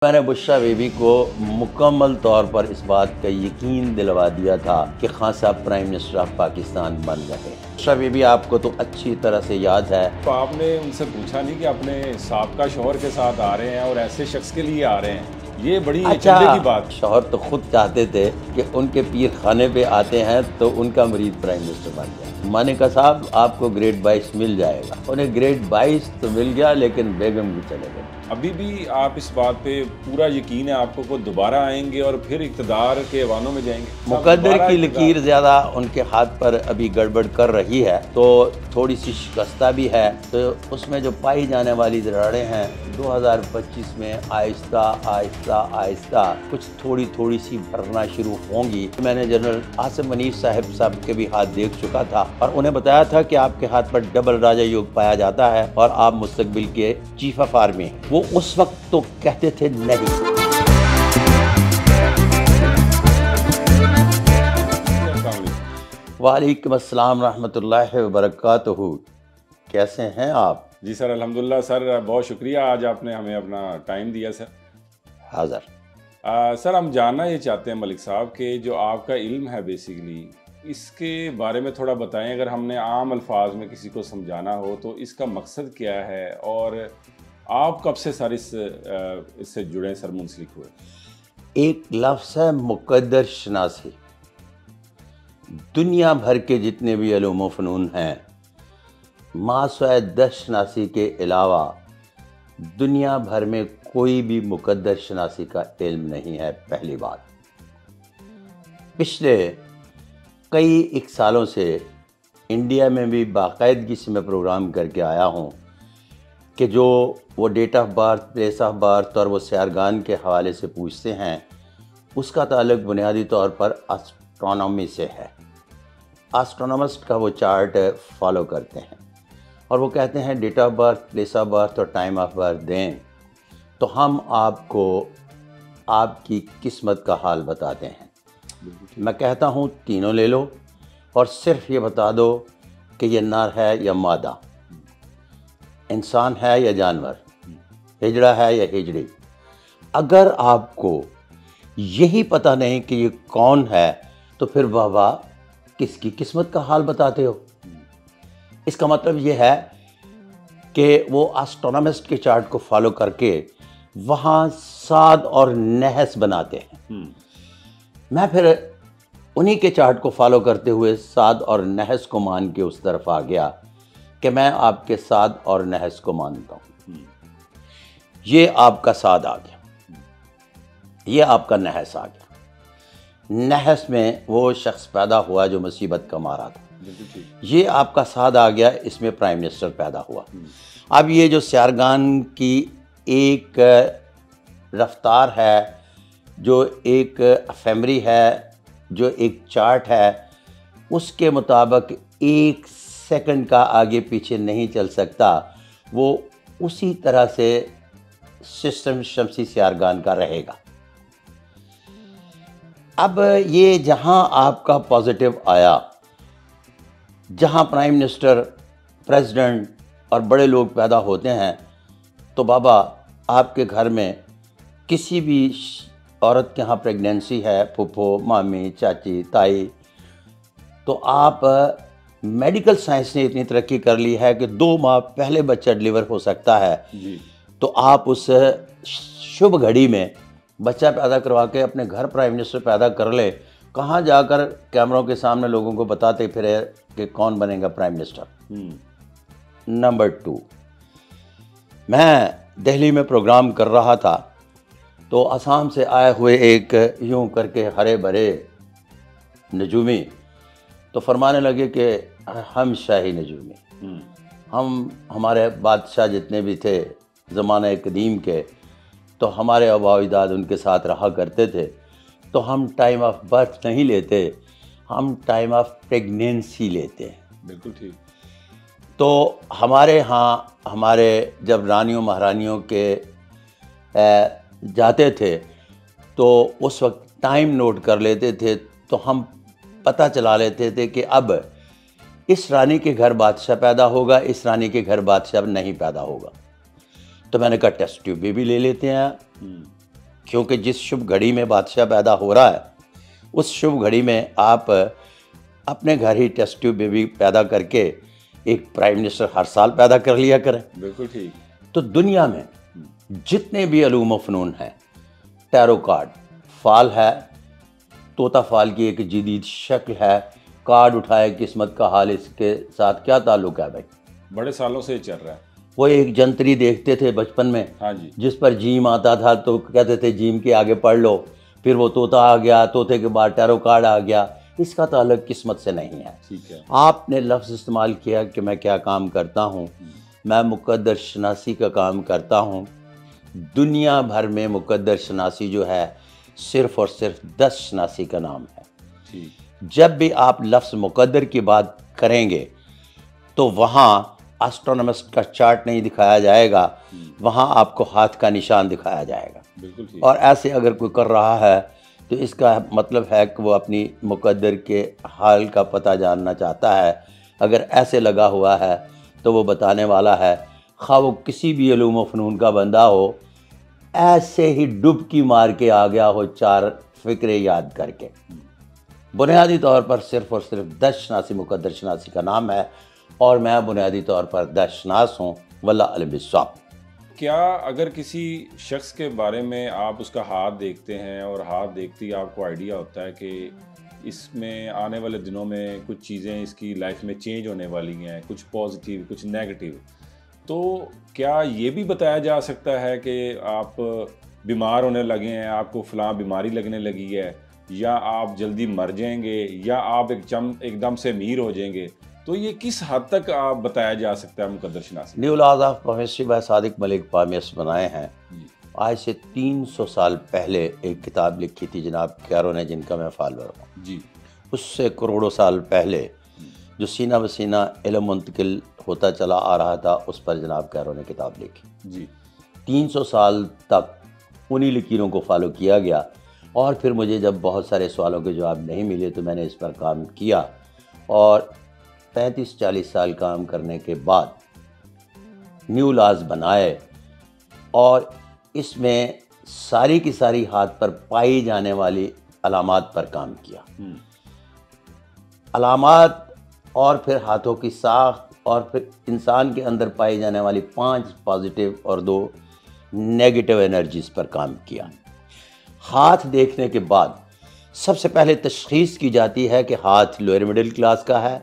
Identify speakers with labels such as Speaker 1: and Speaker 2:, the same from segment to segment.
Speaker 1: میں نے بشریٰ بیبی کو مکمل طور پر اس بات کا یقین دلوا دیا تھا کہ خان صاحب پرائم منسٹر آف پاکستان بن گئے۔ بشریٰ بیبی آپ کو تو اچھی طرح سے یاد ہے۔
Speaker 2: تو آپ نے ان سے پوچھا نہیں کہ اپنے سابقہ شوہر کے ساتھ آ رہے ہیں اور ایسے شخص کے لیے آ رہے ہیں؟ یہ بڑی چندے کی بات۔
Speaker 1: شوہر تو خود چاہتے تھے کہ ان کے پیر خانے پہ آتے ہیں تو ان کا مرید پرائم منسٹر بن جائے۔ میں نے کہا صاحب آپ کو گریڈ 22 مل جائے گا۔ انہیں گریڈ 22 تو مل گیا لیکن بیگم بھی چلے گئے۔
Speaker 2: ابھی بھی آپ اس بات پہ پورا یقین ہے آپ کو وہ دوبارہ آئیں گے اور پھر اقتدار کے ایوانوں میں جائیں گے؟
Speaker 1: مقدر کی لکیر زیادہ ان کے ہاتھ پر ابھی گڑبڑ کر رہی ہے تو تھوڑی سی شکستہ بھی ہے، تو اس میں جو پائی جانے والی دراڑیں ہیں 2025 میں آہستہ آہستہ کچھ تھوڑی سی بھرنا شروع ہوں گی۔ میں نے جنرل عاصم منیر صاحب کے بھی ہاتھ دیکھ چکا تھا اور انہیں بتایا تھا کہ آپ کے ہاتھ پر ڈبل راجہ یوگ پایا جاتا ہے اور آپ مستقبل کے چیف آف آرمی ہیں۔ وہ اس وقت تو کہتے تھے نہیں۔ وعلیکم السلام رحمۃ اللہ وبرکاتہ۔ کیسے ہیں آپ؟
Speaker 2: جی سر الحمدللہ سر، بہت شکریہ، آج آپ نے ہمیں اپنا ٹائم دیا سر۔
Speaker 1: حاضر۔
Speaker 2: سر ہم جاننا یہ چاہتے ہیں ملک صاحب کہ جو آپ کا علم ہے بیسیکلی اس کے بارے میں تھوڑا بتائیں، اگر ہم نے عام الفاظ میں کسی کو سمجھانا ہو تو اس کا مقصد کیا ہے اور آپ کب سے سر اس سے جڑے سر، منسلک ہوئے؟
Speaker 1: ایک لفظ ہے مقدر شناسی۔ دنیا بھر کے جتنے بھی علوم و فنون ہیں ماسوائے 10 شناسی کے علاوہ دنیا بھر میں کوئی بھی مقدر شناسی کا علم نہیں ہے۔ پہلی بات، پچھلے کئی سالوں سے انڈیا میں بھی باقاعدگی سے میں پروگرام کر کے آیا ہوں کہ جو وہ date of birth, place of birth اور وہ سیارگان کے حوالے سے پوچھتے ہیں اس کا تعلق بنیادی طور پر اسٹرونومی سے ہے۔ اسٹرونومسٹ کا وہ چارٹ فالو کرتے ہیں اور وہ کہتے ہیں date of birth, place of birth اور ٹائم آف بارتھ دیں تو ہم آپ کو آپ کی قسمت کا حال بتاتے ہیں۔ میں کہتا ہوں تینوں لے لو اور صرف یہ بتا دو کہ یہ نر ہے یا مادہ، انسان ہے یا جانور، ہجڑا ہے یا ہجڑی۔ اگر آپ کو یہی پتہ نہیں کہ یہ کون ہے تو پھر بابا کس کی قسمت کا حال بتاتے ہو؟ اس کا مطلب یہ ہے کہ وہ اسٹرونومسٹ کے چارٹ کو فالو کر کے وہاں صاد اور نحس بناتے ہیں۔ میں پھر انہی کے چارٹ کو فالو کرتے ہوئے صاد اور نحس کو مان کے اس طرف آ گیا کہ میں آپ کے صاد اور نحس کو مانتا ہوں۔ یہ آپ کا صاد آ گیا، یہ آپ کا نحس آ گیا۔ نحس میں وہ شخص پیدا ہوا جو مصیبت کا مارا تھا، یہ آپ کا صاد آ گیا، اس میں پرائم منسٹر پیدا ہوا۔ اب یہ جو سیارگان کی ایک رفتار ہے، جو ایک افیمری ہے، جو ایک چارٹ ہے، اس کے مطابق 1 سیکنڈ کا آگے پیچھے نہیں چل سکتا، وہ اسی طرح سے سسٹم شمسی سیارگان کا رہے گا۔ اب یہ جہاں آپ کا پازیٹیو آیا، جہاں پرائم منسٹر، پریزیڈنٹ اور بڑے لوگ پیدا ہوتے ہیں تو بابا آپ کے گھر میں کسی بھی عورت کے ہاں پریگنینسی ہے، پھپھو، مامی، چاچی، تائی، تو آپ میڈیکل سائنس نے اتنی ترقی کر لی ہے کہ 2 ماہ پہلے بچہ ڈلیور ہو سکتا ہے۔ تو آپ اس شبھ گھڑی میں بچہ پیدا کروا کے اپنے گھر پرائم منسٹر پیدا کر لے، کہاں جا کر کیمروں کے سامنے لوگوں کو بتاتے پھرے کہ کون بنے گا پرائم منسٹر۔ نمبر 2، میں دہلی میں پروگرام کر رہا تھا تو آسام سے آئے ہوئے ایک یوں کر کے ہرے بھرے نجومی تو فرمانے لگے کہ ہم شاہی نجومی، ہمارے بادشاہ جتنے بھی تھے زمانہ قدیم کے تو ہمارے آباء و اجداد ان کے ساتھ رہا کرتے تھے، تو ہم ٹائم آف برتھ نہیں لیتے، ہم ٹائم آف پریگنینسی لیتے ہیں۔
Speaker 2: بالکل ٹھیک۔
Speaker 1: تو ہمارے ہاں ہمارے جب رانیوں مہارانیوں کے جاتے تھے تو اس وقت ٹائم نوٹ کر لیتے تھے، تو ہم پتہ چلا لیتے تھے کہ اب اس رانی کے گھر بادشاہ پیدا ہوگا، اس رانی کے گھر بادشاہ نہیں پیدا ہوگا۔ تو میں نے کہا ٹیسٹ ٹیوب بھی لے لیتے ہیں، کیونکہ جس شبھ گھڑی میں بادشاہ پیدا ہو رہا ہے اس شبھ گھڑی میں آپ اپنے گھر ہی ٹیسٹ ٹیوب بیبی پیدا کر کے ایک پرائم منسٹر ہر سال پیدا کر لیا کریں.
Speaker 2: بالکل ٹھیک.
Speaker 1: تو دنیا میں جتنے بھی علوم و فنون ہیں، ٹیرو کارڈ، فال ہے، طوطا فال کی ایک جدید شکل ہے، کارڈ اٹھائے قسمت کا حال، اس کے ساتھ کیا تعلق ہے بھائی؟
Speaker 2: بڑے سالوں سے چل رہا ہے.
Speaker 1: وہ ایک جنتری دیکھتے تھے بچپن میں،
Speaker 2: ہاں جی.
Speaker 1: جس پر جیم آتا تھا تو کہتے تھے جیم کے آگے پڑھ لو، پھر وہ طوطا آ گیا، طوطے کے بعد ٹیرو کارڈ آ گیا. اس کا تعلق قسمت سے نہیں ہے.
Speaker 2: ٹھیک ہے.
Speaker 1: آپ نے لفظ استعمال کیا کہ میں کیا کام کرتا ہوں. میں مقدر شناسی کا کام کرتا ہوں. دنیا بھر میں مقدر شناسی جو ہے صرف اور صرف 10 شناسی کا نام ہے.
Speaker 2: ٹھیک.
Speaker 1: جب بھی آپ لفظ مقدر کی بات کریں گے تو وہاں اسٹرونامسٹ کا چارٹ نہیں دکھایا جائے گا، وہاں آپ کو ہاتھ کا نشان دکھایا جائے گا.
Speaker 2: بالکل ٹھیک.
Speaker 1: اور ایسے اگر کوئی کر رہا ہے تو اس کا مطلب ہے کہ وہ اپنی مقدر کے حال کا پتہ جاننا چاہتا ہے. اگر ایسے لگا ہوا ہے تو وہ بتانے والا ہے، خواہ وہ کسی بھی علوم و فنون کا بندہ ہو، ایسے ہی ڈبکی مار کے آ گیا ہو 4 فکرے یاد کر کے. بنیادی طور پر صرف اور صرف 10 شناسی مقدر شناسی کا نام ہے، اور میں بنیادی طور پر 10 شناس ہوں. واللہ علم بالصواب.
Speaker 2: کیا اگر کسی شخص کے بارے میں آپ اس کا ہاتھ دیکھتے ہیں اور ہاتھ دیکھتے ہی آپ کو آئیڈیا ہوتا ہے کہ اس میں آنے والے دنوں میں کچھ چیزیں اس کی لائف میں چینج ہونے والی ہیں، کچھ پازیٹیو کچھ نیگیٹیو، تو کیا یہ بھی بتایا جا سکتا ہے کہ آپ بیمار ہونے لگے ہیں، آپ کو فلاں بیماری لگنے لگی ہے، یا آپ جلدی مر جائیں گے، یا آپ ایک دم سے امیر ہو جائیں گے؟ تو یہ کس حد تک آپ بتایا جا سکتا ہے مقدر شناسی؟
Speaker 1: New laws of prophecy by Sadiq Malik palmist بنائے ہیں. آج سے 300 سال پہلے ایک کتاب لکھی تھی جناب کیرو نے، جن کا میں فالوور ہوں.
Speaker 2: جی.
Speaker 1: اس سے کروڑوں سال پہلے جو سینہ بسینہ علم منتقل ہوتا چلا آ رہا تھا، اس پر جناب کیرو نے کتاب لکھی.
Speaker 2: جی.
Speaker 1: 300 سال تک انہی لکیروں کو فالو کیا گیا، اور پھر مجھے جب بہت سارے سوالوں کے جواب نہیں ملے تو میں نے اس پر کام کیا، اور 35-40 سال کام کرنے کے بعد نیو لاز بنائے، اور اس میں ساری کی ساری ہاتھ پر پائی جانے والی علامات پر کام کیا. علامات اور پھر ہاتھوں کی ساخت، اور پھر انسان کے اندر پائی جانے والی 5 پازیٹیو اور 2 نیگیٹو انرجیز پر کام کیا. ہاتھ دیکھنے کے بعد سب سے پہلے تشخیص کی جاتی ہے کہ ہاتھ لوئر مڈل کلاس کا ہے،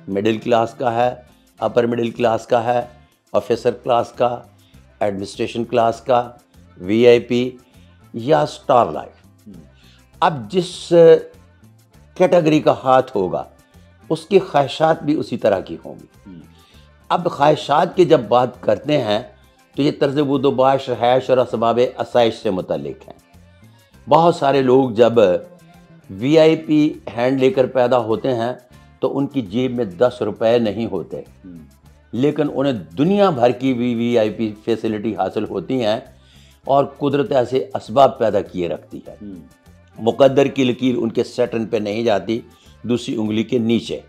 Speaker 1: مڈل کلاس کا ہے، اپر مڈل کلاس کا ہے، آفیسر کلاس کا، ایڈمنسٹریشن کلاس کا، وی آئی پی یا سٹار لائف. اب جس کیٹیگری کا ہاتھ ہوگا اس کی خواہشات بھی اسی طرح کی ہوں گی. اب خواہشات کی جب بات کرتے ہیں تو یہ طرز بود و باش، رہائش اور اسباب آسائش سے متعلق ہیں. بہت سارے لوگ جب وی آئی پی ہینڈ لے کر پیدا ہوتے ہیں تو ان کی جیب میں 10 روپے نہیں ہوتے، لیکن انہیں دنیا بھر کی وی آئی پی فیسلٹی حاصل ہوتی ہیں، اور قدرت ایسے اسباب پیدا کیے رکھتی ہے. مقدر کی لکیر ان کے سیٹرن پہ نہیں جاتی، دوسری انگلی کے نیچے.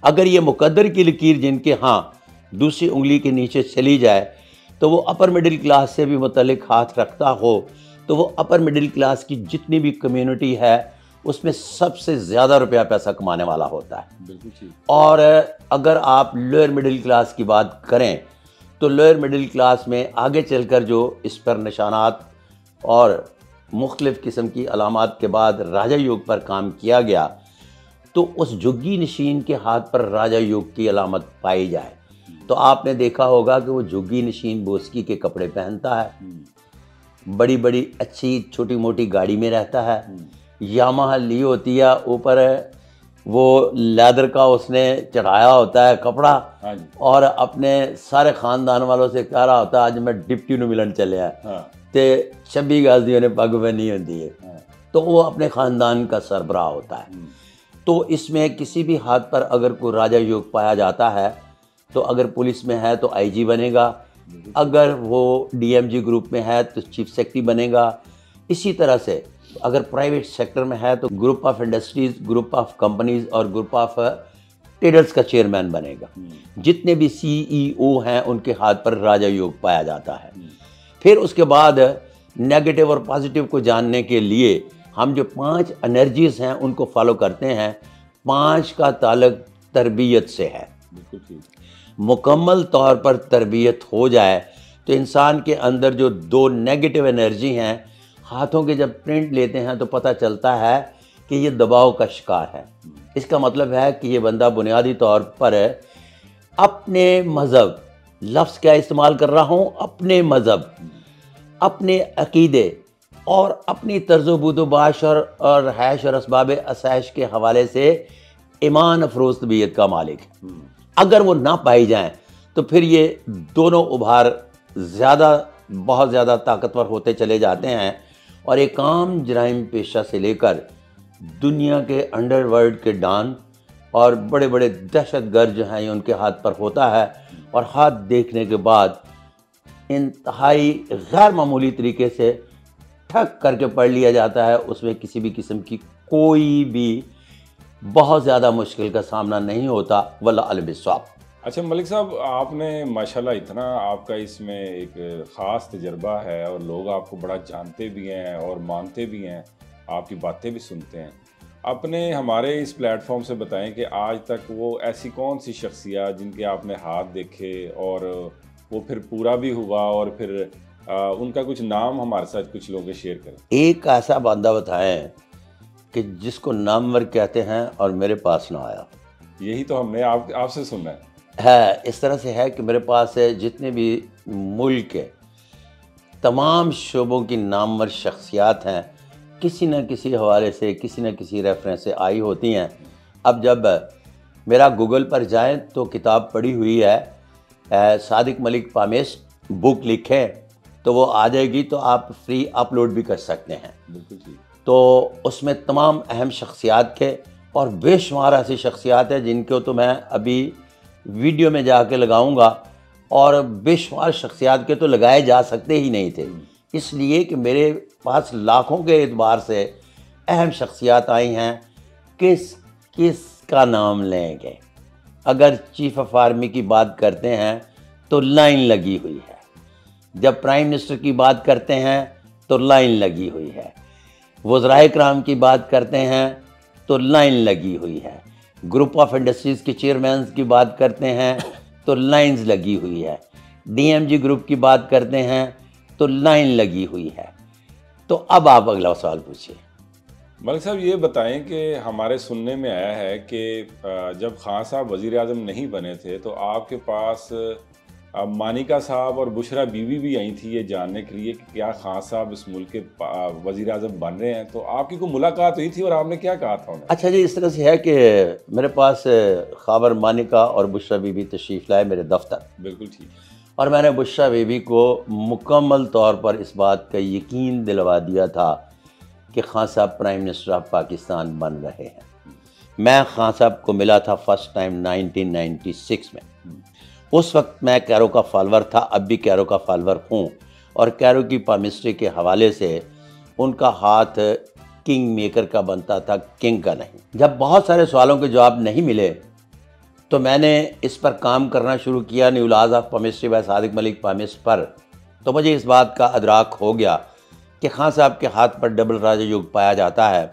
Speaker 1: اگر یہ مقدر کی لکیر جن کے ہاں دوسری انگلی کے نیچے چلی جائے تو وہ اپر مڈل کلاس سے بھی متعلق ہاتھ رکھتا ہو، تو وہ اپر مڈل کلاس کی جتنی بھی کمیونٹی ہے اس میں سب سے زیادہ روپیہ پیسہ کمانے والا ہوتا ہے.
Speaker 2: بالکل.
Speaker 1: اور اگر آپ لوئر مڈل کلاس کی بات کریں تو لوئر مڈل کلاس میں آگے چل کر جو اس پر نشانات اور مختلف قسم کی علامات کے بعد راجا یوگ پر کام کیا گیا، تو اس جھگی نشین کے ہاتھ پر راجا یوگ کی علامت پائی جائے تو آپ نے دیکھا ہوگا کہ وہ جھگی نشین بوسکی کے کپڑے پہنتا ہے، بڑی بڑی اچھی چھوٹی موٹی گاڑی میں رہتا ہے، یامہا لی ہوتی ہے، اوپر وہ لیدر کا اس نے چڑھایا ہوتا ہے کپڑا، اور اپنے سارے خاندان والوں سے کہہ رہا ہوتا ہے آج میں ڈپٹی نو ملن چلے ہیں تے 26 غازیوں نے پگ بنی ہوتی ہے. تو وہ اپنے خاندان کا سربراہ ہوتا ہے. تو اس میں کسی بھی ہاتھ پر اگر کوئی راجا یوگ پایا جاتا ہے تو اگر پولیس میں ہے تو آئی جی بنے گا، اگر وہ ڈی ایم جی گروپ میں ہے تو چیف سیکرٹری بنے گا. اسی طرح سے اگر پرائیویٹ سیکٹر میں ہے تو group of industries, group of companies اور گروپ آف ٹریڈرز کا چیئرمین بنے گا. جتنے بھی سی ای او ہیں ان کے ہاتھ پر راجا یوگ پایا جاتا ہے. پھر اس کے بعد نیگیٹو اور پازیٹیو کو جاننے کے لیے ہم جو 5 انرجیز ہیں ان کو فالو کرتے ہیں. 5 کا تعلق تربیت سے ہے.
Speaker 2: بالکل ٹھیک.
Speaker 1: مکمل طور پر تربیت ہو جائے تو انسان کے اندر جو 2 نیگیٹو انرجی ہیں، ہاتھوں کے جب پرنٹ لیتے ہیں تو پتہ چلتا ہے کہ یہ دباؤ کا شکار ہے. اس کا مطلب ہے کہ یہ بندہ بنیادی طور پر اپنے مذہب، لفظ کیا استعمال کر رہا ہوں، اپنے مذہب، اپنے عقیدے اور اپنی طرز و بود و باش اور رہائش اور اسباب آسائش کے حوالے سے ایمان افروز طبیعت کا مالک ہے. اگر وہ نہ پائی جائیں تو پھر یہ دونوں ابھار بہت زیادہ طاقتور ہوتے چلے جاتے ہیں، اور ایک عام جرائم پیشہ سے لے کر دنیا کے انڈر ورلڈ کے ڈان اور بڑے بڑے دہشت گرد جو ہیں یہ ان کے ہاتھ پر ہوتا ہے. اور ہاتھ دیکھنے کے بعد انتہائی غیر معمولی طریقے سے ٹھک کر کے پڑھ لیا جاتا ہے. اس میں کسی بھی قسم کی کوئی بھی بہت زیادہ مشکل کا سامنا نہیں ہوتا. واللہ علم بالصواب.
Speaker 2: اچھا ملک صاحب، آپ نے ماشاءاللہ اتنا آپ کا اس میں ایک خاص تجربہ ہے اور لوگ آپ کو بڑا جانتے بھی ہیں اور مانتے بھی ہیں، آپ کی باتیں بھی سنتے ہیں. اپنے ہمارے اس پلیٹ فارم سے بتائیں کہ آج تک وہ ایسی کون سی شخصیات جن کے آپ نے ہاتھ دیکھے اور وہ پھر پورا بھی ہوا، اور پھر ان کا کچھ نام ہمارے ساتھ کچھ لوگ شیئر کریں.
Speaker 1: ایک ایسا بندہ بتائیں کہ جس کو نامور کہتے ہیں اور میرے پاس نہ آیا.
Speaker 2: یہی تو ہم نے آپ سے سننا
Speaker 1: ہے. اس طرح سے ہے کہ میرے پاس جتنے بھی ملک کے تمام شعبوں کی نامور شخصیات ہیں، کسی نہ کسی حوالے سے، کسی نہ کسی ریفرنس سے آئی ہوتی ہیں. اب جب میرا گوگل پر جائیں تو کتاب پڑھی ہوئی ہے، صادق ملک پامیس بک لکھیں تو وہ آ جائے گی، تو آپ فری اپلوڈ بھی کر سکتے ہیں.
Speaker 2: بالکل ٹھیک.
Speaker 1: تو اس میں تمام اہم شخصیات کے اور بے شمار ایسی شخصیات ہیں جن کو تو میں ابھی ویڈیو میں جا کے لگاؤں گا، اور بے شمار شخصیات کے تو لگائے جا سکتے ہی نہیں تھے، اس لیے کہ میرے پاس لاکھوں کے اعتبار سے اہم شخصیات آئی ہیں. کس کا نام لیں گے؟ اگر چیف آف آرمی کی بات کرتے ہیں تو لائن لگی ہوئی ہے. جب پرائم منسٹر کی بات کرتے ہیں تو لائن لگی ہوئی ہے. وزرائے کرام کی بات کرتے ہیں تو لائن لگی ہوئی ہے. گروپ آف انڈسٹریز کے چیئرمینز کی بات کرتے ہیں تو لائنز لگی ہوئی ہے. ڈی ایم جی گروپ کی بات کرتے ہیں تو لائن لگی ہوئی ہے. تو اب آپ اگلا سوال پوچھیے.
Speaker 2: ملک صاحب یہ بتائیں کہ ہمارے سننے میں آیا ہے کہ جب خان صاحب وزیر اعظم نہیں بنے تھے تو آپ کے پاس مانیکا صاحب اور بشرا بیوی بھی آئی تھی یہ جاننے کے لیے کہ کیا خان صاحب اس ملک کے وزیر اعظم بن رہے ہیں. تو آپ کی کوئی ملاقات ہوئی تھی اور آپ نے کیا کہا تھا انہیں؟
Speaker 1: اچھا جی، اس طرح سے ہے کہ میرے پاس خاور مانیکا اور بشرا بیوی تشریف لائے میرے دفتر.
Speaker 2: بالکل ٹھیک.
Speaker 1: اور میں نے بشرا بیوی کو مکمل طور پر اس بات کا یقین دلوا دیا تھا کہ خان صاحب پرائم منسٹر آف پاکستان بن رہے ہیں. میں خان صاحب کو ملا تھا فرسٹ ٹائم 1996 میں. اس وقت میں کیرو کا فالور تھا، اب بھی کیرو کا فالور ہوں، اور کیرو کی پامسٹری کے حوالے سے ان کا ہاتھ کنگ میکر کا بنتا تھا، کنگ کا نہیں. جب بہت سارے سوالوں کے جواب نہیں ملے تو میں نے اس پر کام کرنا شروع کیا، new laws of palmistry by Sadiq Malik palmist پر. تو مجھے اس بات کا ادراک ہو گیا کہ خان صاحب کے ہاتھ پر ڈبل راج یوگ پایا جاتا ہے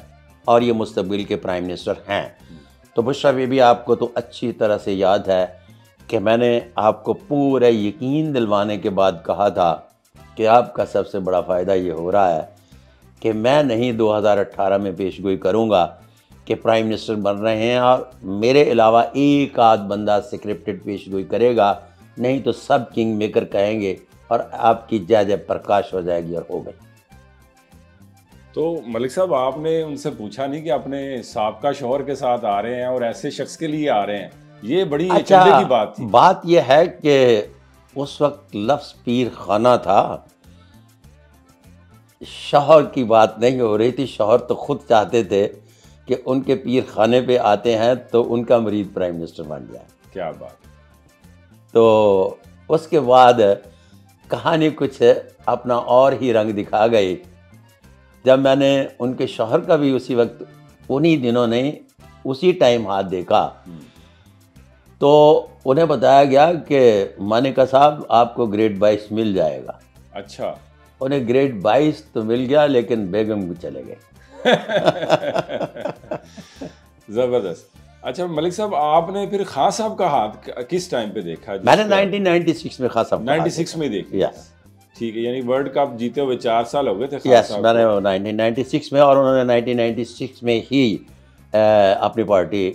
Speaker 1: اور یہ مستقبل کے پرائم منسٹر ہیں. تو بشرا بیوی آپ کو تو اچھی طرح سے یاد ہے کہ میں نے آپ کو پورا یقین دلوانے کے بعد کہا تھا کہ آپ کا سب سے بڑا فائدہ یہ ہو رہا ہے کہ میں نہیں 2018 میں پیش گوئی کروں گا کہ پرائم منسٹر بن رہے ہیں اور میرے علاوہ ایک آدھ بندہ سکرپٹڈ پیش گوئی کرے گا، نہیں تو سب کنگ میکر کہیں گے اور آپ کی جے جے پرکاش ہو جائے گی، اور ہو گئی.
Speaker 2: تو ملک صاحب آپ نے ان سے پوچھا نہیں کہ اپنے سابقہ شوہر کے ساتھ آ رہے ہیں اور ایسے شخص کے لیے آ رہے ہیں؟ یہ بڑی چندے کی بات تھی.
Speaker 1: بات یہ ہے کہ اس وقت لفظ پیر خانہ تھا، شوہر کی بات نہیں ہو رہی تھی. شوہر تو خود چاہتے تھے کہ ان کے پیر خانے پہ آتے ہیں تو ان کا مرید پرائم منسٹر بن جائے.
Speaker 2: کیا بات.
Speaker 1: تو اس کے بعد کہانی کچھ اپنا اور ہی رنگ دکھا گئی. جب میں نے ان کے شوہر کا بھی اسی وقت انہی دنوں نے اسی ٹائم ہاتھ دیکھا تو انہیں بتایا گیا کہ مانیکا صاحب آپ کو گریڈ 22 مل جائے گا.
Speaker 2: اچھا.
Speaker 1: انہیں گریڈ 22 تو مل گیا لیکن بیگم کو چلے گئے.
Speaker 2: زبردست. اچھا ملک صاحب، آپ نے پھر خان صاحب کا ہاتھ کس ٹائم پہ دیکھا؟
Speaker 1: میں نے 1996 میں خان صاحب
Speaker 2: 96 میں دیکھا. ٹھیک ہے، یعنی ورلڈ کپ جیتے ہوئے 4 سال ہو گئے تھے خان
Speaker 1: یس
Speaker 2: صاحب.
Speaker 1: میں نے 1996 میں، اور انہوں نے 1996 میں ہی اپنی پارٹی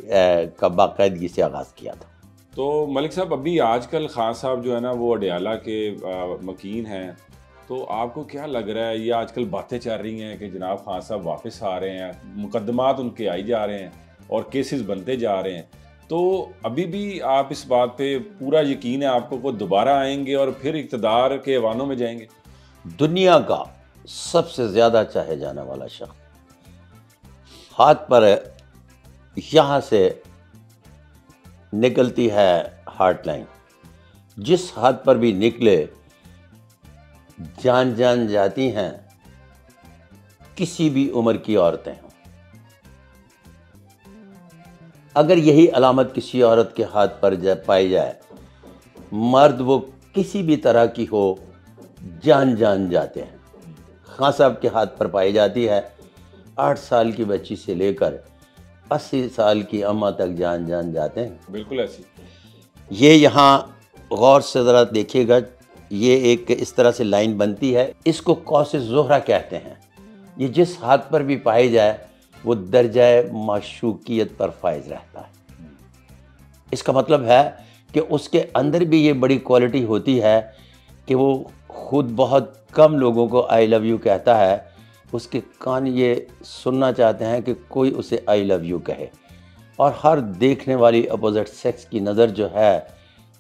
Speaker 1: کا باقاعدگی سے آغاز کیا تھا.
Speaker 2: تو ملک صاحب ابھی آج کل خان صاحب جو ہے نا وہ اڈیالہ کے مکین ہیں، تو آپ کو کیا لگ رہا ہے؟ یہ آج کل باتیں چل رہی ہیں کہ جناب خان صاحب واپس آ رہے ہیں، مقدمات ان کے آئی جا رہے ہیں اور کیسز بنتے جا رہے ہیں، تو ابھی بھی آپ اس بات پہ پورا یقین ہے آپ کو وہ دوبارہ آئیں گے اور پھر اقتدار کے ایوانوں میں جائیں گے؟
Speaker 1: دنیا کا سب سے زیادہ چاہے جانے والا شخص، ہاتھ پر یہاں سے نکلتی ہے ہارٹ لائن، جس ہاتھ پر بھی نکلے جان جاتی ہیں، کسی بھی عمر کی عورتیں ہوں. اگر یہی علامت کسی عورت کے ہاتھ پر پائی جائے، مرد وہ کسی بھی طرح کی ہو، جان جاتے ہیں. خان صاحب کے ہاتھ پر پائی جاتی ہے، 8 سال کی بچی سے لے کر 80 سال کی اماں تک جان جاتے ہیں.
Speaker 2: بالکل ایسی.
Speaker 1: یہ یہاں غور سے ذرا دیکھیے گا، یہ ایک اس طرح سے لائن بنتی ہے، اس کو قوس زہرہ کہتے ہیں. یہ جس ہاتھ پر بھی پائی جائے وہ درجہ معشوقیت پر فائز رہتا ہے. اس کا مطلب ہے کہ اس کے اندر بھی یہ بڑی کوالٹی ہوتی ہے کہ وہ خود بہت کم لوگوں کو آئی لو یو کہتا ہے، اس کے کان یہ سننا چاہتے ہیں کہ کوئی اسے آئی لو یو کہے، اور ہر دیکھنے والی اپوزٹ سیکس کی نظر جو ہے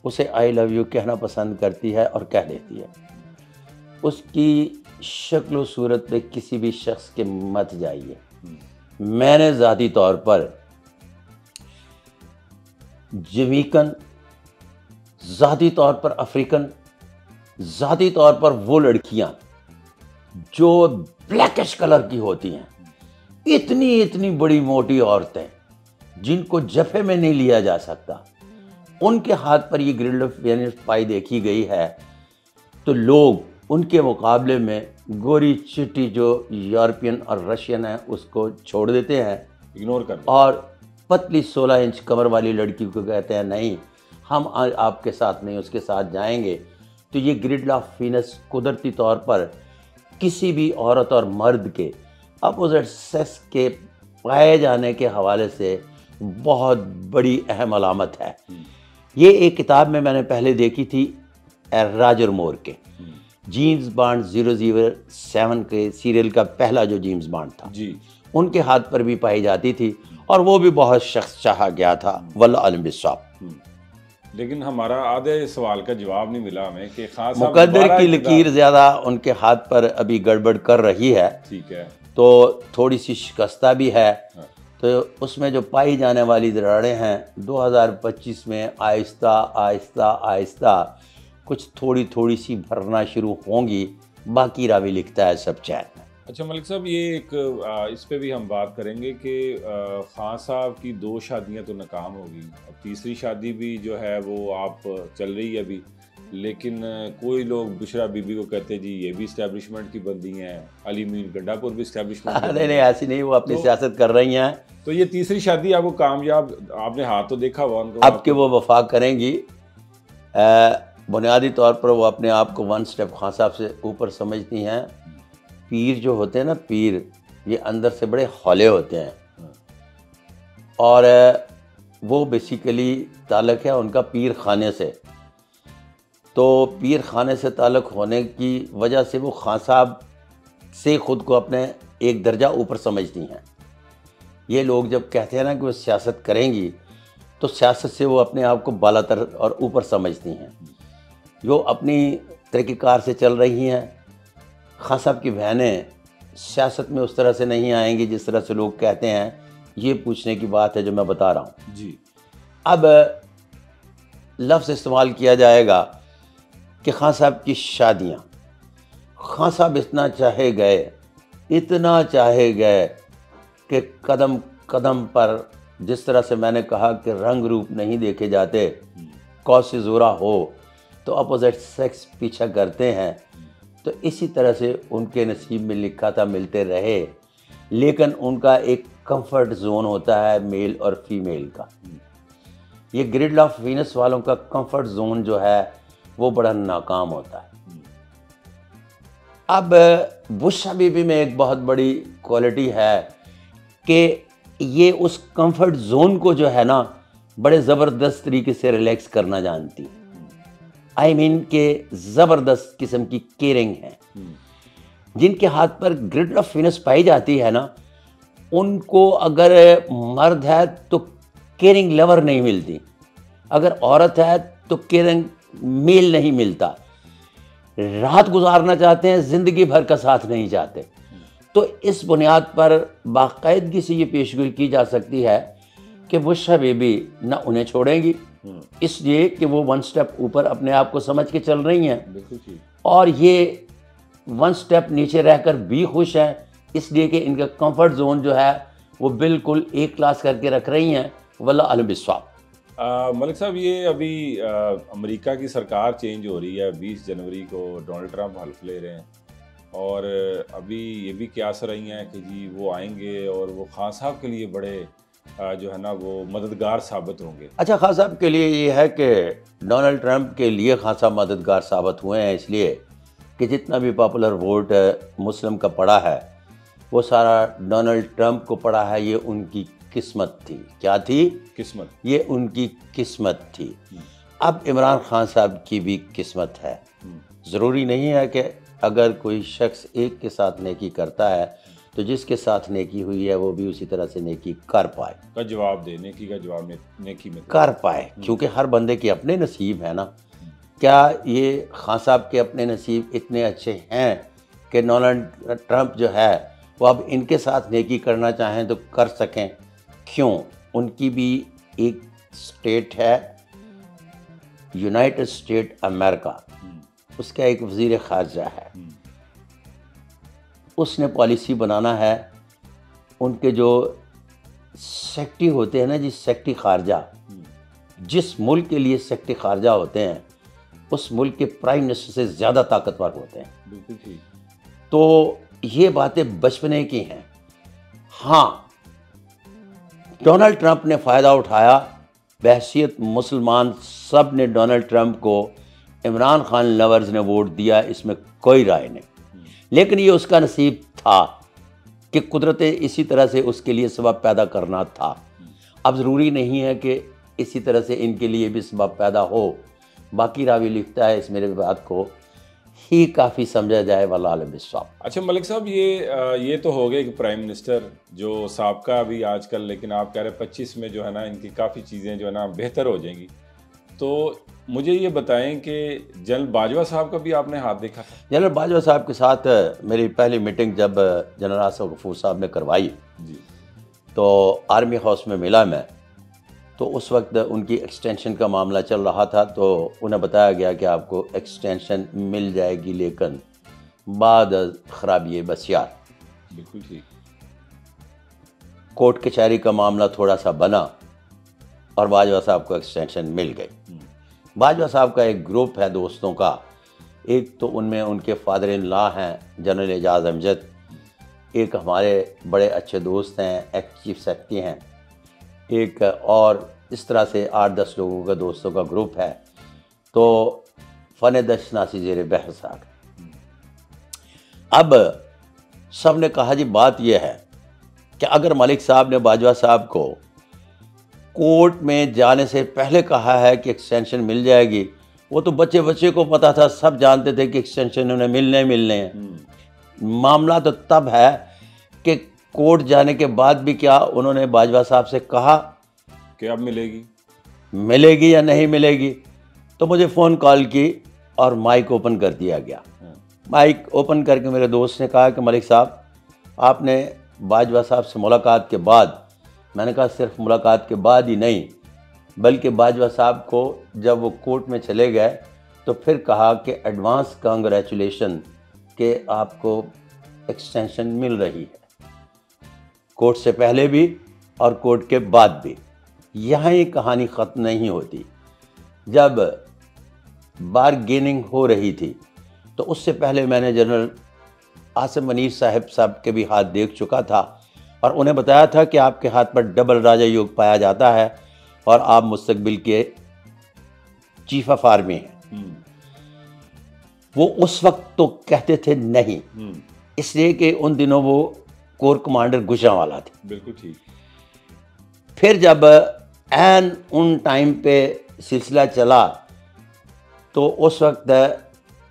Speaker 1: اسے آئی لو یو کہنا پسند کرتی ہے اور کہہ دیتی ہے. اس کی شکل و صورت پہ کسی بھی شخص کے مت جائیے. میں نے ذاتی طور پر جمیکن، ذاتی طور پر افریقن، ذاتی طور پر وہ لڑکیاں جو بلیکش کلر کی ہوتی ہیں، اتنی بڑی موٹی عورتیں جن کو جفے میں نہیں لیا جا سکتا، ان کے ہاتھ پر یہ گرلڈ آف وینس پائی دیکھی گئی ہے، تو لوگ ان کے مقابلے میں گوری چٹی جو یورپین اور رشین ہیں اس کو چھوڑ دیتے ہیں،
Speaker 2: اگنور کر دیں،
Speaker 1: اور پتلی 16 انچ کمر والی لڑکی کو کہتے ہیں نہیں ہم آپ کے ساتھ نہیں، اس کے ساتھ جائیں گے. تو یہ گرلڈ آف وینس قدرتی طور پر کسی بھی عورت اور مرد کے اپوزٹ سیکس کے پائے جانے کے حوالے سے بہت بڑی اہم علامت ہے. یہ ایک کتاب میں نے پہلے دیکھی تھی راجر مور کے، جیمز بانڈ 007 کے سیریل کا پہلا جو جیمز بانڈ تھا،
Speaker 2: جی
Speaker 1: ان کے ہاتھ پر بھی پائی جاتی تھی، اور وہ بھی بہت شخص چاہا گیا تھا. واللہ عالم بالصواب.
Speaker 2: لیکن ہمارا آدھے سوال کا جواب نہیں ملا ہمیں کہ خان صاحب
Speaker 1: مقدر کی لکیر زیادہ ان کے ہاتھ پر ابھی گڑبڑ کر رہی ہے،
Speaker 2: ٹھیک ہے،
Speaker 1: تو تھوڑی سی شکستہ بھی ہے. تو اس میں جو پائی جانے والی دراڑیں ہیں 2025 میں آہستہ کچھ تھوڑی سی بھرنا شروع ہوں گی. باقی راوی لکھتا ہے سب چیت.
Speaker 2: اچھا ملک صاحب، یہ ایک اس پہ بھی ہم بات کریں گے کہ خان صاحب کی 2 شادیاں تو ناکام ہو گئی، اب تیسری شادی بھی جو ہے وہ آپ چل رہی ہے ابھی، لیکن کوئی لوگ بشرا بی بی کو کہتے جی یہ بھی اسٹیبلشمنٹ کی بندی ہیں، علی مین گنڈا پور بھی اسٹیبلشمنٹ.
Speaker 1: نہیں ایسی نہیں، وہ اپنی سیاست کر رہی ہیں.
Speaker 2: تو یہ تیسری شادی آپ کو کامیاب، آپ نے ہاتھ تو دیکھا ہوا ان کو،
Speaker 1: اب کہ وہ وفا کریں گی. بنیادی طور پر وہ اپنے آپ کو 1 سٹیپ خان صاحب سے اوپر سمجھتی ہیں. پیر جو ہوتے ہیں نا، پیر یہ اندر سے بڑے ہولے ہوتے ہیں، اور وہ بیسیکلی تعلق ہے ان کا پیر خانے سے. تو پیر خانے سے تعلق ہونے کی وجہ سے وہ خان صاحب سے خود کو اپنے ایک درجہ اوپر سمجھتی ہیں. یہ لوگ جب کہتے ہیں نا کہ وہ سیاست کریں گی، تو سیاست سے وہ اپنے آپ کو بالا تر اور اوپر سمجھتی ہیں. جو اپنی طریقہ کار سے چل رہی ہیں. خان صاحب کی بہنیں سیاست میں اس طرح سے نہیں آئیں گی جس طرح سے لوگ کہتے ہیں. یہ پوچھنے کی بات ہے جو میں بتا رہا ہوں.
Speaker 2: جی
Speaker 1: اب لفظ استعمال کیا جائے گا کہ خان صاحب کی شادیاں، خان صاحب اتنا چاہے گئے کہ قدم قدم پر، جس طرح سے میں نے کہا کہ رنگ روپ نہیں دیکھے جاتے، قوس زہرہ ہو تو اپوزٹ سیکس پیچھا کرتے ہیں. تو اسی طرح سے ان کے نصیب میں لکھا تھا ملتے رہے، لیکن ان کا ایک کمفرٹ زون ہوتا ہے میل اور فیمیل کا. یہ گرڈ آف وینس والوں کا کمفرٹ زون جو ہے وہ بڑا ناکام ہوتا ہے. اب بشرا بی بی میں ایک بہت بڑی کوالٹی ہے کہ یہ اس کمفرٹ زون کو جو ہے نا بڑے زبردست طریقے سے ریلیکس کرنا جانتی، آئی مین کہ زبردست قسم کی کیئرنگ ہے. جن کے ہاتھ پر گرڈ آف وینس پائی جاتی ہے نا، ان کو اگر مرد ہے تو کیئرنگ لور نہیں ملتی، اگر عورت ہے تو کیئرنگ میل نہیں ملتا. رات گزارنا چاہتے ہیں، زندگی بھر کا ساتھ نہیں چاہتے. تو اس بنیاد پر باقاعدگی سے یہ پیشگوئی کی جا سکتی ہے کہ بشرا بی بی نہ انہیں چھوڑیں گی، اس لیے کہ وہ ون سٹیپ اوپر اپنے آپ کو سمجھ کے چل رہی ہیں، اور یہ ون سٹیپ نیچے رہ کر بھی خوش ہیں، اس لیے کہ ان کا کمفرٹ زون جو ہے وہ بالکل ایک کلاس کر کے رکھ رہی ہیں. واللہ علم بالصواب.
Speaker 2: ملک صاحب، یہ ابھی امریکہ کی سرکار چینج ہو رہی ہے، 20 جنوری کو ڈونلڈ ٹرمپ حلف لے رہے ہیں، اور ابھی یہ بھی قیاس رہی ہیں کہ جی وہ آئیں گے اور وہ خان صاحب کے لیے بڑے جو ہے نا وہ مددگار ثابت ہوں گے.
Speaker 1: اچھا، خان صاحب کے لیے یہ ہے کہ ڈونلڈ ٹرمپ کے لیے خان صاحب مددگار ثابت ہوئے ہیں، اس لیے کہ جتنا بھی پاپولر ووٹ مسلم کا پڑا ہے وہ سارا ڈونلڈ ٹرمپ کو پڑا ہے. یہ ان کی قسمت تھی. کیا تھی؟ قسمت. یہ ان کی قسمت تھی. اب عمران خان صاحب کی بھی قسمت ہے. ضروری نہیں ہے کہ اگر کوئی شخص ایک کے ساتھ نیکی کرتا ہے تو جس کے ساتھ نیکی ہوئی ہے وہ بھی اسی طرح سے نیکی کر پائے،
Speaker 2: کا جواب دے، نیکی کا جواب نیکی میں
Speaker 1: کر پائے، کیونکہ ہر بندے کے اپنے نصیب ہے نا. کیا یہ خان صاحب کے اپنے نصیب اتنے اچھے ہیں کہ ڈونلڈ ٹرمپ جو ہے وہ اب ان کے ساتھ نیکی کرنا چاہیں تو کر سکیں؟ کیوں؟ ان کی بھی ایک اسٹیٹ ہے یونائٹڈ اسٹیٹ امریکہ، اس کا ایک وزیر خارجہ ہے، اس نے پالیسی بنانا ہے. ان کے جو سیکٹری ہوتے ہیں نا جی، سیکٹری خارجہ، جس ملک کے لیے سیکٹری خارجہ ہوتے ہیں اس ملک کے پرائم منسٹر سے زیادہ طاقتور ہوتے ہیں.
Speaker 2: بالکل ٹھیک.
Speaker 1: تو یہ باتیں بچپنے کی ہیں. ہاں، ڈونلڈ ٹرمپ نے فائدہ اٹھایا، بحیثیت مسلمان سب نے ڈونلڈ ٹرمپ کو، عمران خان لورز نے ووٹ دیا، اس میں کوئی رائے نہیں. لیکن یہ اس کا نصیب تھا کہ قدرت اسی طرح سے اس کے لیے سبب پیدا کرنا تھا. اب ضروری نہیں ہے کہ اسی طرح سے ان کے لیے بھی سبب پیدا ہو. باقی راوی لکھتا ہے اس میرے بات کو ہی کافی سمجھا جائے، واللہ عالم بالصواب.
Speaker 2: اچھا ملک صاحب، یہ تو ہو گئے کہ پرائم منسٹر جو سابقہ ابھی آج کل، لیکن آپ کہہ رہے 25 میں جو ہے نا ان کی کافی چیزیں جو ہے نا بہتر ہو جائیں گی. تو مجھے یہ بتائیں کہ جنرل باجوہ صاحب کا بھی آپ نے ہاتھ دیکھا تھا؟
Speaker 1: جنرل باجوہ صاحب کے ساتھ میری پہلی میٹنگ جب جنرل آصف غفور صاحب نے کروائی
Speaker 2: جی،
Speaker 1: تو آرمی ہاؤس میں ملا میں، تو اس وقت ان کی ایکسٹینشن کا معاملہ چل رہا تھا. تو انہیں بتایا گیا کہ آپ کو ایکسٹینشن مل جائے گی لیکن بعد خرابی بسیار.
Speaker 2: بالکل ٹھیک.
Speaker 1: کورٹ کچہری کا معاملہ تھوڑا سا بنا اور باجوہ صاحب کو ایکسٹینشن مل گئی. باجوہ صاحب کا ایک گروپ ہے دوستوں کا، ایک تو ان میں ان کے فادر ان لا ہیں جنرل اعجاز امجد، ایک ہمارے بڑے اچھے دوست ہیں، ایکس چیف سیکرٹری ہیں، ایک اور اس طرح سے 8-10 لوگوں کا دوستوں کا گروپ ہے. تو فن دشت ناسی زیر بحث آ گئے. اب سب نے کہا جی بات یہ ہے کہ اگر ملک صاحب نے باجوہ صاحب کو کورٹ میں جانے سے پہلے کہا ہے کہ ایکسٹینشن مل جائے گی، وہ تو بچے کو پتا تھا، سب جانتے تھے کہ ایکسٹینشن انہیں ملنے ہیں. معاملہ تو تب ہے کہ کورٹ جانے کے بعد بھی کیا انہوں نے باجوہ صاحب سے کہا
Speaker 2: کہ اب ملے گی
Speaker 1: یا نہیں ملے گی. تو مجھے فون کال کی اور مائک اوپن کر دیا گیا. مائک اوپن کر کے میرے دوست نے کہا کہ ملک صاحب آپ نے باجوہ صاحب سے ملاقات کے بعد، میں نے کہا صرف ملاقات کے بعد ہی نہیں بلکہ باجوہ صاحب کو جب وہ کورٹ میں چلے گئے تو پھر کہا کہ ایڈوانس کانگریچولیشن کہ آپ کو ایکسٹینشن مل رہی ہے، کورٹ سے پہلے بھی اور کورٹ کے بعد بھی. یہاں یہ کہانی ختم نہیں ہوتی. جب بارگیننگ ہو رہی تھی تو اس سے پہلے میں نے جنرل عاصم منیر صاحب کے بھی ہاتھ دیکھ چکا تھا اور انہیں بتایا تھا کہ آپ کے ہاتھ پر ڈبل راجہ یوگ پایا جاتا ہے اور آپ مستقبل کے چیف آف آرمی ہیں۔ وہ اس وقت تو کہتے تھے نہیں، اس لیے کہ ان دنوں وہ کور کمانڈر گوجرانوالا تھے۔
Speaker 2: بالکل ٹھیک۔
Speaker 1: پھر جب عین ان ٹائم پہ سلسلہ چلا تو اس وقت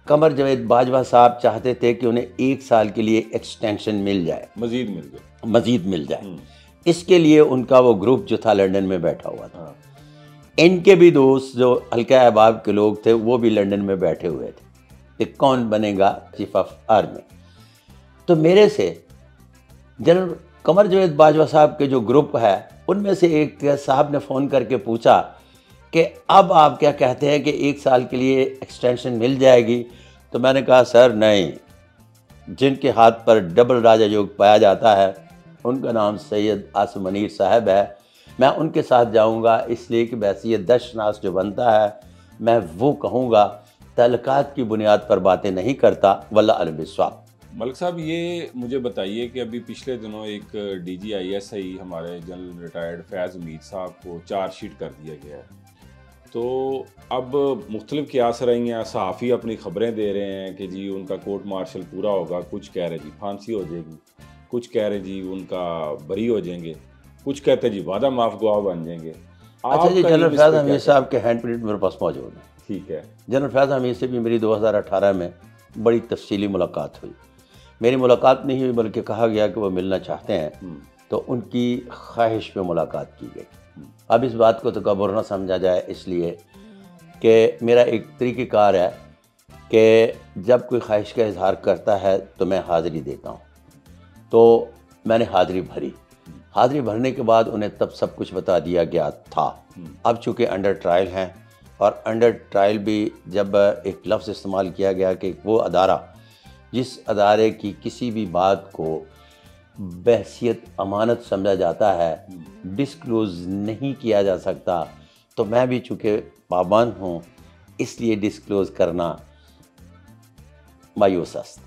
Speaker 1: قمر جاوید باجوہ صاحب چاہتے تھے کہ انہیں 1 سال کے لیے ایکسٹینشن مل جائے، مزید مل جائے۔ اس کے لیے ان کا وہ گروپ جو تھا لنڈن میں بیٹھا ہوا تھا، ان کے بھی دوست جو حلقہ احباب کے لوگ تھے وہ بھی لنڈن میں بیٹھے ہوئے تھے کہ کون بنے گا چیف آف آرمی۔ تو میرے سے جنرل قمر جاوید باجوہ صاحب کے جو گروپ ہے ان میں سے ایک صاحب نے فون کر کے پوچھا کہ اب آپ کیا کہتے ہیں کہ 1 سال کے لیے ایکسٹینشن مل جائے گی؟ تو میں نے کہا سر نہیں، جن کے ہاتھ پر ڈبل راجہ یوگ پایا جاتا ہے ان کا نام سید عاصم منیر صاحب ہے، میں ان کے ساتھ جاؤں گا، اس لیے کہ بحیثیت دشناس جو بنتا ہے میں وہ کہوں گا، تعلقات کی بنیاد پر باتیں نہیں کرتا، واللہ علم بالصواب۔
Speaker 2: ملک صاحب یہ مجھے بتائیے کہ ابھی پچھلے دنوں ایک D G I S I ہمارے جنرل ریٹائرڈ فیض امید صاحب کو چارج شیٹ کر دیا گیا ہے، تو اب مختلف قیاس رہی ہیں، صحافی اپنی خبریں دے رہے ہیں کہ جی ان کا کورٹ مارشل پورا ہوگا، کچھ کہہ رہے جی پھانسی ہو جائے گی، کچھ کہہ رہے جی ان کا بری ہو جائیں گے، کچھ کہتے جی وعدہ معاف گواہ بن جائیں گے۔
Speaker 1: اچھا جی، جنرل فیض حمید صاحب کے ہینڈ پرنٹ میرے پاس موجود ہیں۔
Speaker 2: ٹھیک ہے۔
Speaker 1: جنرل فیض حمید سے بھی میری 2018 میں بڑی تفصیلی ملاقات ہوئی، میری ملاقات نہیں ہوئی بلکہ کہا گیا کہ وہ ملنا چاہتے ہیں، تو ان کی خواہش پہ ملاقات کی گئی۔ اب اس بات کو تکبر نہ سمجھا جائے، اس لیے کہ میرا ایک طریقہ کار ہے کہ جب کوئی خواہش کا اظہار کرتا ہے تو میں حاضری دیتا ہوں، تو میں نے حاضری بھری۔ حاضری بھرنے کے بعد انہیں تب سب کچھ بتا دیا گیا تھا۔ اب چونکہ انڈر ٹرائل ہیں، اور انڈر ٹرائل بھی جب ایک لفظ استعمال کیا گیا کہ وہ ادارہ جس ادارے کی کسی بھی بات کو بحیثیت امانت سمجھا جاتا ہے ڈسکلوز نہیں کیا جا سکتا، تو میں بھی چونکہ پابند ہوں اس لیے ڈسکلوز کرنا مایوس است۔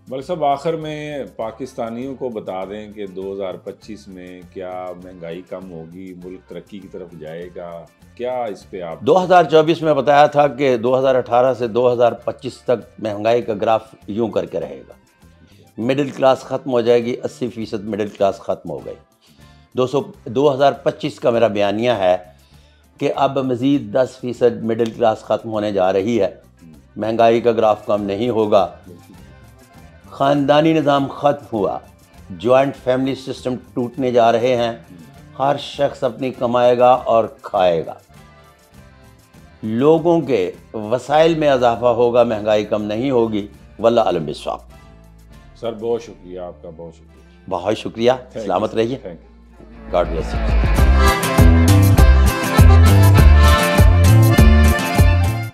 Speaker 2: ملک صاحب آخر میں پاکستانیوں کو بتا دیں کہ 2025 میں کیا مہنگائی کم ہوگی، ملک ترقی کی طرف جائے گا، کیا اس پہ آپ
Speaker 1: 2024 میں بتایا تھا کہ 2018 سے 2025 تک مہنگائی کا گراف یوں کر کے رہے گا، مڈل کلاس ختم ہو جائے گی، 80% مڈل کلاس ختم ہو گئی۔ 2025 کا میرا بیانیہ ہے کہ اب مزید 10% مڈل کلاس ختم ہونے جا رہی ہے، مہنگائی کا گراف کم نہیں ہوگا، خاندانی نظام ختم ہوا، جوائنٹ فیملی سسٹم ٹوٹنے جا رہے ہیں، ہر شخص اپنی کمائے گا اور کھائے گا، لوگوں کے وسائل میں اضافہ ہوگا، مہنگائی کم نہیں ہوگی، واللہ علم بالصواب۔
Speaker 2: سر بہت شکریہ آپ کا، بہت شکریہ،
Speaker 1: بہت شکریہ، سلامت رہیے،
Speaker 2: thank you.
Speaker 1: God bless you.